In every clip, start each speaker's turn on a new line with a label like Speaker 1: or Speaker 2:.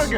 Speaker 1: Hey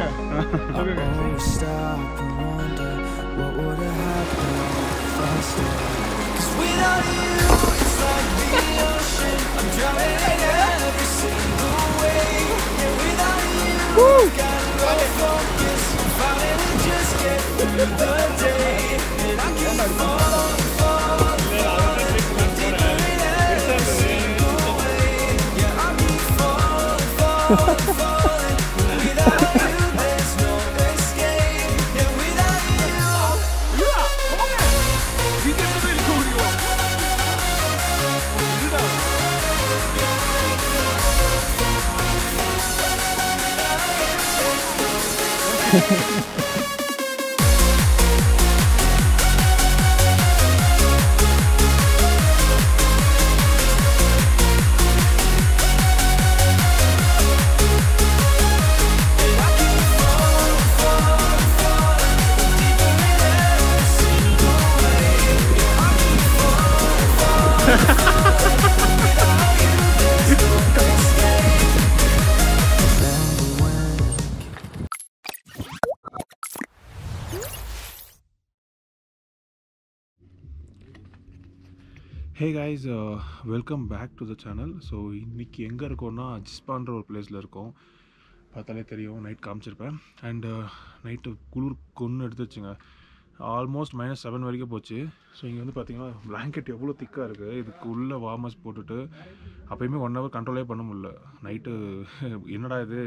Speaker 1: guys, welcome back to the channel. So இன்னைக்கு எங்கே இருக்கோம்னா ஜிஸ்பான்ற ஒரு பிளேஸில் இருக்கோம். பார்த்தாலே தெரியும், நைட் காமிச்சிருப்பேன். அண்ட் நைட்டு குளிர் கொன்று எடுத்து வச்சுங்க, ஆல்மோஸ்ட் -7 வரைக்கும் போச்சு. ஸோ இங்கே வந்து பார்த்தீங்கன்னா பிளாங்கெட் எவ்வளோ திக்காக இருக்குது. இதுக்கு உள்ளே வார்மர்ஸ் போட்டுட்டு அப்போயுமே 1 hour கண்ட்ரோலே பண்ண முடியல. நைட்டு என்னடா இது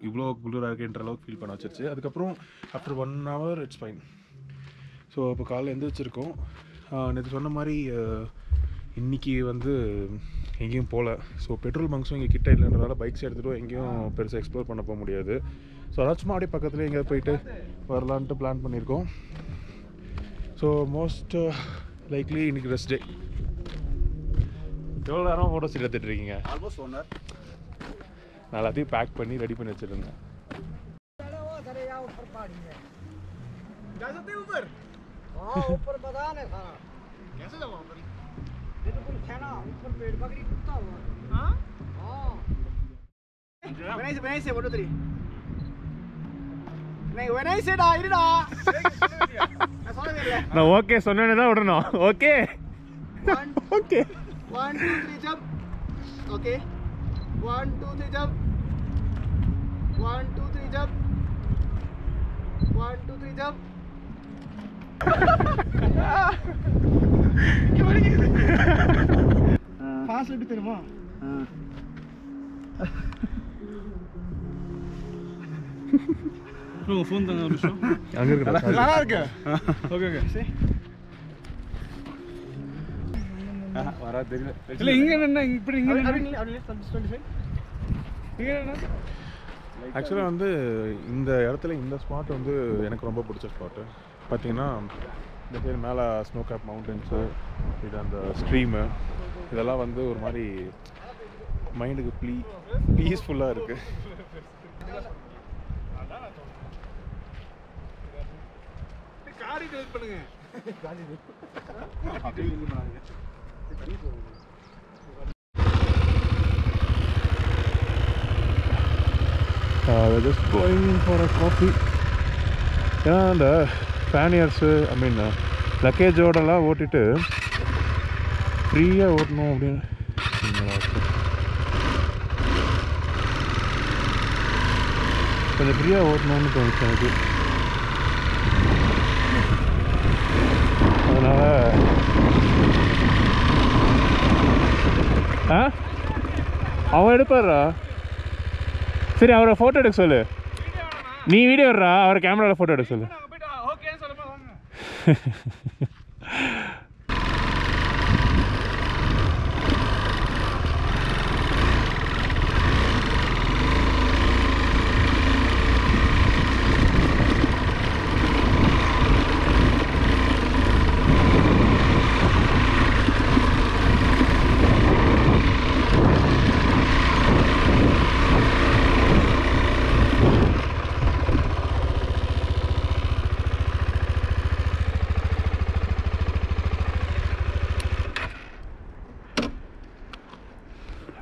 Speaker 1: இவ்வளோ குளிராக இருக்குன்ற அளவுக்கு ஃபீல் பண்ண வச்சிருச்சு. அதுக்கப்புறம் after 1 hour it's fine. So இப்போ காலையில் எழுந்திரிச்சிருக்கோம். நேற்று சொன்ன மாதிரி இன்றைக்கி வந்து எங்கேயும் போகல. ஸோ பெட்ரோல் பங்க்ஸும் இங்கே கிட்ட இல்லைன்றதால பைக்ஸ் எடுத்துகிட்டு எங்கேயும் பெருசாக எக்ஸ்ப்ளோர் பண்ண போக முடியாது. ஸோ அதாச்சும் அப்படியே பக்கத்துலேயே எங்கேயாவது போயிட்டு வரலான்ட்டு பிளான் பண்ணியிருக்கோம். ஸோ மோஸ்ட் லைக்லி இன்றைக்கி ரெஸ்ட் டே. எவ்வளோ நேரம் ஃபோட்டோஸ் எடுத்துகிட்ருக்கீங்க?
Speaker 2: Almost 1 hour.
Speaker 1: நான் எல்லாத்தையும் பேக் பண்ணி ரெடி பண்ணி வச்சுருந்தேன்.
Speaker 2: ऊपर मैदान है सारा. कैसे जाऊँ ऊपर? बिल्कुल खाना ऊपर पेड़ पकड़ी कुत्ता हुआ. हाँ हाँ. बनाई से 1 2 3. नहीं when I said irida. मैं सोने दे रहा.
Speaker 1: நான் ஓகே சொன்னேன்னு தான் விடணும். Okay okay
Speaker 2: 1 2 3 jump. Okay. 1 2 3 jump. 1 2 3 jump. 1 2 3 jump. Fast எப்படி தெரியுமா?
Speaker 1: உங்க ஃபோன் தாங்க ஒரு நிமிஷம். அங்க இருக்கு.
Speaker 2: நல்லா இருக்கு.
Speaker 1: Okay okay.
Speaker 2: சரி.
Speaker 1: வரா தெரியல.
Speaker 2: இல்ல இங்க என்ன இப்படி இங்க அப்படியே 25. இங்க என்ன?
Speaker 1: ஆக்சுவலாக வந்து இந்த இடத்துல இந்த ஸ்பாட் வந்து எனக்கு ரொம்ப பிடிச்ச ஸ்பாட்டு. பார்த்தீங்கன்னா இந்த சைடு மேலே ஸ்னோ கேப் மவுண்டன்ஸு, இது அந்த ஸ்ட்ரீமு, இதெல்லாம் வந்து ஒரு மாதிரி மைண்டுக்கு பீஸ்ஃபுல்லாக இருக்குது.
Speaker 2: காடி டெலிட் பண்ணுங்க.
Speaker 1: We're just going in for a coffee. ஏன்னா அந்த ஃபேனியர்ஸு ஐ மீன் லக்கேஜோடலாம் ஓட்டிட்டு ஃப்ரீயாக ஓட்டணும் அப்படின்னு கொஞ்சம் ஃப்ரீயாக ஓட்டணும்னு தோணுச்சு எனக்கு. அதனால் அவன் எடுப்பாரா? சரி, அவரை ஃபோட்டோ எடுக்க சொல்லு. நீ வீடியோ எடுறா, அவரை கேமராவில் ஃபோட்டோ எடுக்க சொல்லு.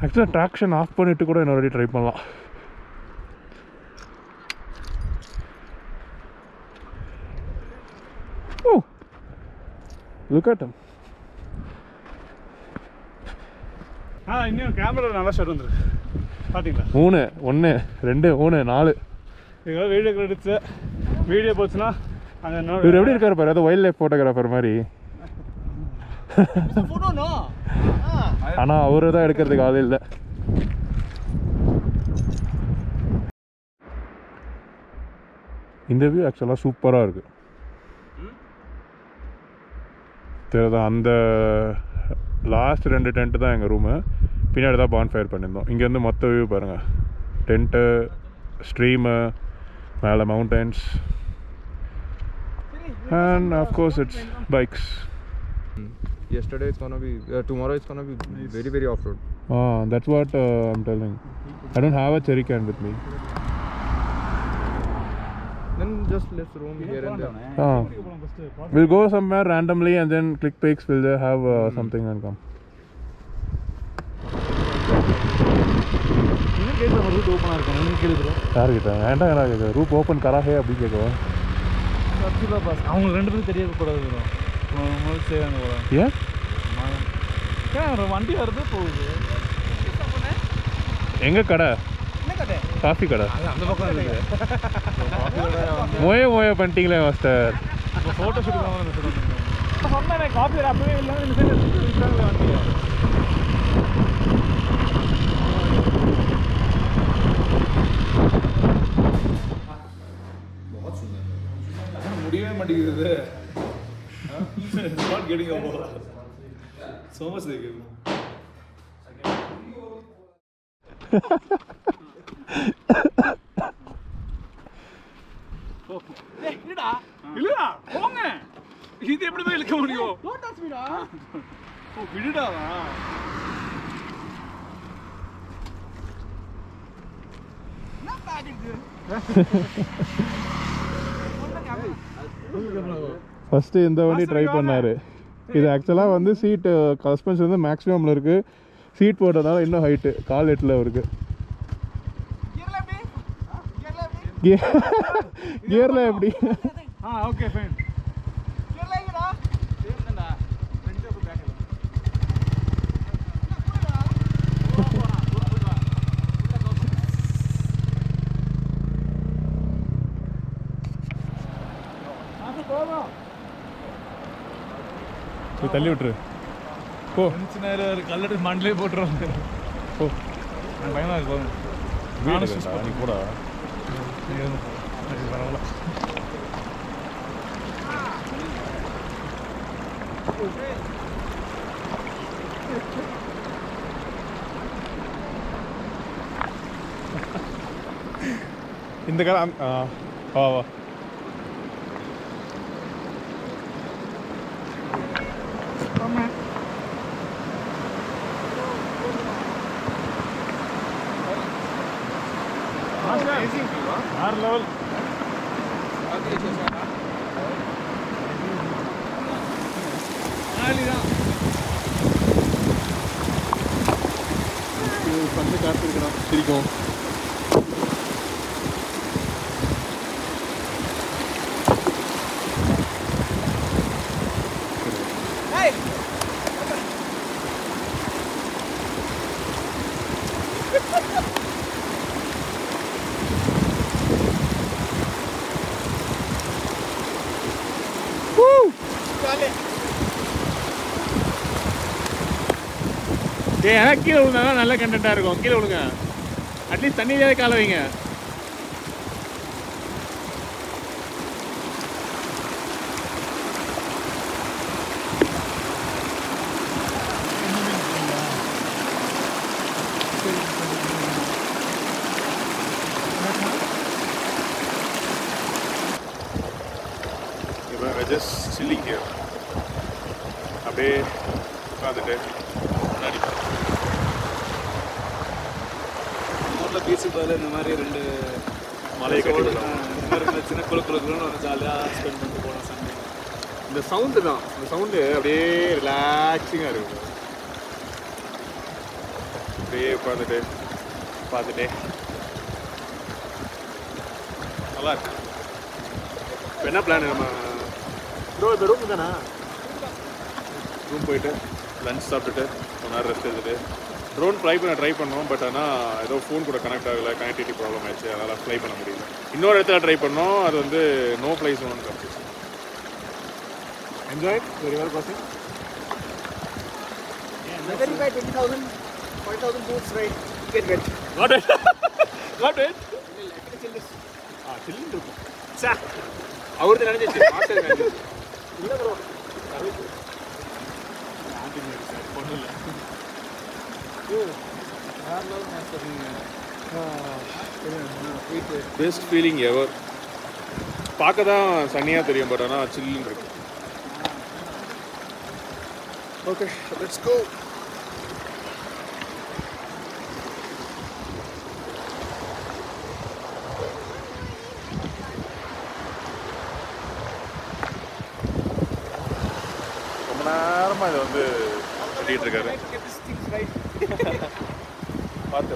Speaker 1: ஆக்சுவலாக ட்ராக்ஷன் ஆஃப் பண்ணிவிட்டு கூட இன்னொரு ட்ரை பண்ணலாம். Look at him.
Speaker 3: இன்னும் கேமரா நல்லா ஷாட் வந்துருக்கு பார்த்தீங்களா?
Speaker 1: 3 1 2 3 4
Speaker 3: இதெல்லாம் வீடியோ எடுத்து வீடியோ போச்சுன்னா அங்கே
Speaker 1: இவர் எப்படி இருக்காரு பாரு, ஏதோ வைல்ட் லைஃப் ஃபோட்டோகிராஃபர் மாதிரி. ஆனால் அவரு தான் எடுக்கிறதுக்கு ஆள் இல்லை. இந்த வியூ ஆக்சுவலாக சூப்பராக இருக்குது. தெரியுதா, அந்த லாஸ்ட் 2 டென்ட்டு தான் எங்கள் ரூமு. பின்னாடி தான் பான் ஃபயர் பண்ணியிருந்தோம். இங்கேருந்து மொத்த வியூ பாருங்கள். டென்ட்டு, ஸ்ட்ரீமு, மேலே mountains, and of course it's bikes.
Speaker 4: Yesterday it's gonna be tomorrow it's gonna be very off-road.
Speaker 1: That's what I'm telling. I don't have a cherry can with me.
Speaker 4: Then just let's roam here and there.
Speaker 1: We'll go somewhere randomly and then click pics. We'll have something and come.
Speaker 3: Root ஓப்பனாக இருக்கும் கேள்வி
Speaker 1: யாரு கிட்ட வேண்டாம், எனக்கு Roop open கராஹே அப்படி கேட்குவோம்.
Speaker 3: அவங்க 2 பேரும் தெரியக்கூடாது. செய்வாங்க போல.
Speaker 1: ஏன்
Speaker 3: வண்டி வருது போகுது.
Speaker 1: எங்க கடை? காஃபி கடை
Speaker 3: அந்த பக்கம் இருக்குது.
Speaker 1: மோய பண்ணிட்டீங்களே மாஸ்டர்.
Speaker 3: இப்போ ஃபோட்டோ ஷூட் சொன்னேன். காஃபி அப்பவே இல்லை வண்டி. முடியவே மாட்டேங்குது. Not getting over. So much they give. இல்லடா போங்க. இது எப்படி போய் இழுக்க முடியும்? Don't touch me டா. ஓ விடுடா. என்ன பாக்குது?
Speaker 1: ஃபஸ்ட்டு இந்த வண்டி ட்ரை பண்ணார். இது ஆக்சுவலாக வந்து சீட்டு சஸ்பென்ஷன் வந்து மேக்ஸிமமில் இருக்குது. சீட் போட்டதால இன்னும் ஹைட்டு கால் எட்டில் இருக்குது. கியரில் எப்படி?
Speaker 3: Okay fine.
Speaker 1: தள்ளி விட்டுரு போ.
Speaker 3: கல்லட்டு மண்டிலே போட்டுருவாங்க.
Speaker 1: போ,
Speaker 3: பயமாக இருக்கு.
Speaker 1: நீ கூட
Speaker 3: பரவாயில்ல.
Speaker 1: இந்த காலம் வா வா.
Speaker 3: ஆறு லெவல்
Speaker 1: பண்ணி காத்திருக்கிறோம். சிரிக்கும்.
Speaker 3: ஏன் கீழே விழுந்தாதான் நல்ல கண்டென்ட்டாக இருக்கும். கீழே விழுங்க, அட்லீஸ்ட் தண்ணியிலே கால வைங்க.
Speaker 1: Just chilling here. அப்படியே உட்காந்துட்டு முன்னாடி
Speaker 3: ஊரில் பீச்சுக்கு பதில் இந்த மாதிரி 2
Speaker 1: மலையை கட்டி
Speaker 3: இந்த மாதிரி சின்ன குழுக்குழுக்குன்னு ஒரு ஜாலியாக ஸ்பெண்ட் பண்ணிட்டு போனோம் சண்டே.
Speaker 1: இந்த சவுண்டு தான், இந்த சவுண்டு அப்படியே ரிலாக்ஸிங்காக இருக்கும். அப்படியே உட்காந்துட்டு பார்த்துட்டே நல்லா இருக்கு. இப்போ என்ன பிளான்? நம்ம
Speaker 2: ப்ரோ இந்த ரூம் தானா?
Speaker 1: ரூம் போயிட்டு லஞ்ச் சாப்பிட்டுட்டு கொஞ்ச நேரம் ரெஸ்ட் எடுத்துட்டு ட்ரோன் ட்ரை பண்ணோம். பட் ஆனால் ஏதோ ஃபோன் கூட கனெக்ட் ஆகலை, கனெக்டிவிட்டி ப்ராப்ளம் ஆயிடுச்சு, அதனால் ஃப்ளை பண்ண முடியல. இன்னொரு இடத்துல ட்ரை பண்ணோம், அது வந்து நோ ஃப்ளை ஜோன் காமிச்சிச்சு. Enjoy very well person.
Speaker 2: Whether you buy 20,000, 40,000 boots, right? You get wet.
Speaker 1: Got it. Got it.
Speaker 3: சில்லுன்னு இருக்கும். சார் அவர்தான் நினைச்சிச்சு மாஸ்டர் நினைச்சிச்சு. இல்லை ப்ரோ பொண்ணு இல்லை.
Speaker 1: Best feeling ever. பார்க்க தான் சன்னியாக தெரியும், பட் ஆனால் சில்லுன்னு இருக்கு. Okay let's go. ரொம்ப நேரமாக இதை வந்து கட்டிகிட்டு இருக்காரு. பார்த்து